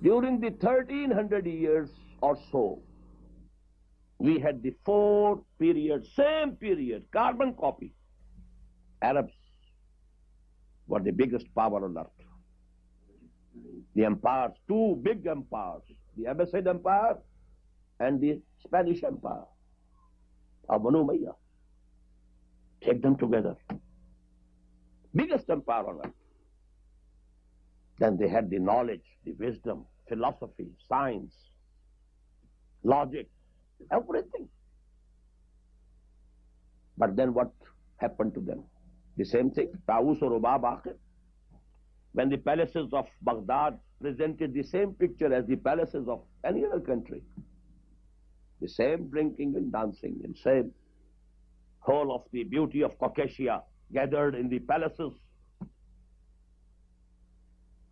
During the 1300 years or so, we had the four periods, same period, carbon copy. Arabs were the biggest power on earth. The empires, two big empires, the Abbasid Empire and the Spanish Empire of Bani Umayyah. Take them together. Biggest empire on earth. Then they had the knowledge, the wisdom, philosophy, science, logic, everything. But then what happened to them? The same thing, Taus or Rubab Akhir. When the palaces of Baghdad presented the same picture as the palaces of any other country, the same drinking and dancing, and same whole of the beauty of Caucasia gathered in the palaces,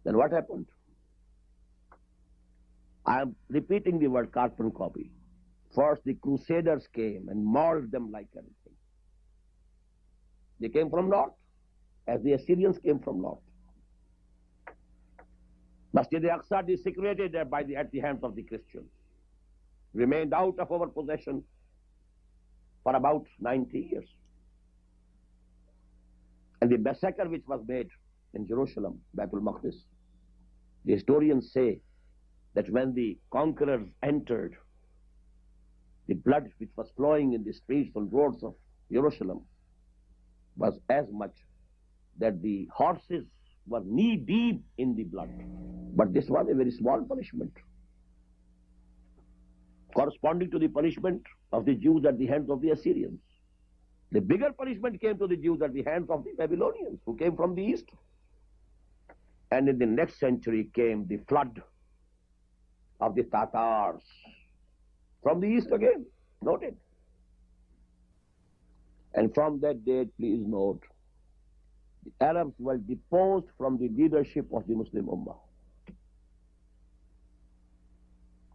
then what happened? I am repeating the word carbon copy. First the Crusaders came and mauled them like anything. They came from north, as the Assyrians came from north. Masjid al-Aqsa desecrated at the hands of the Christians. Remained out of our possession for about 90 years. And the massacre which was made in Jerusalem, Baitul Maqdis, the historians say that when the conquerors entered, the blood which was flowing in the streets and roads of Jerusalem was as much that the horses were knee-deep in the blood. But this was a very small punishment, corresponding to the punishment of the Jews at the hands of the Assyrians. The bigger punishment came to the Jews at the hands of the Babylonians, who came from the east. And in the next century came the flood of the Tatars, from the east again, noted. And from that date, please note, the Arabs were deposed from the leadership of the Muslim Ummah.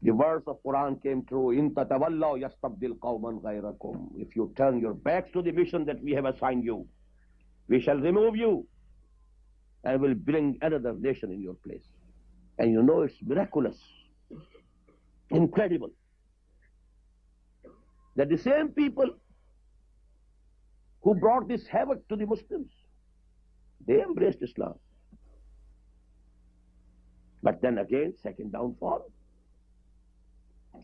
The verse of Quran came true, إِن تَتَوَلَّوْا يَسْتَبْدِلْ قَوْمًا غَيْرَكُمْ. If you turn your backs to the mission that we have assigned you, we shall remove you and will bring another nation in your place. And you know it's miraculous, incredible, that the same people who brought this havoc to the Muslims, they embraced Islam. But then again, second downfall.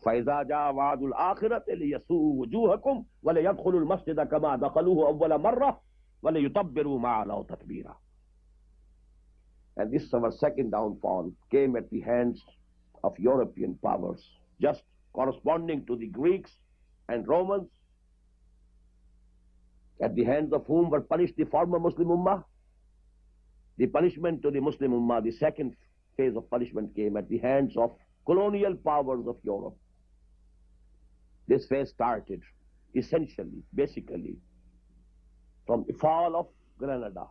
فَإِذَا جَاءَ وَعْدُ الْآخِرَةِ لِيَسُوءُوا وُجُوهَكُمْ وَلَيَدْخُلُوا الْمَسْجِدَ كَمَا دَخَلُوهُ أَوَّلَ مَرَّةٍ وَلَيُتَبِّرُوا مَا عَلَوْا تَتْبِيرًا. And this our second downfall came at the hands of European powers, just corresponding to the Greeks and Romans, at the hands of whom were punished the former Muslim Ummah. The punishment to the Muslim Ummah, the second phase of punishment, came at the hands of colonial powers of Europe. This phase started essentially, basically, from the fall of Granada,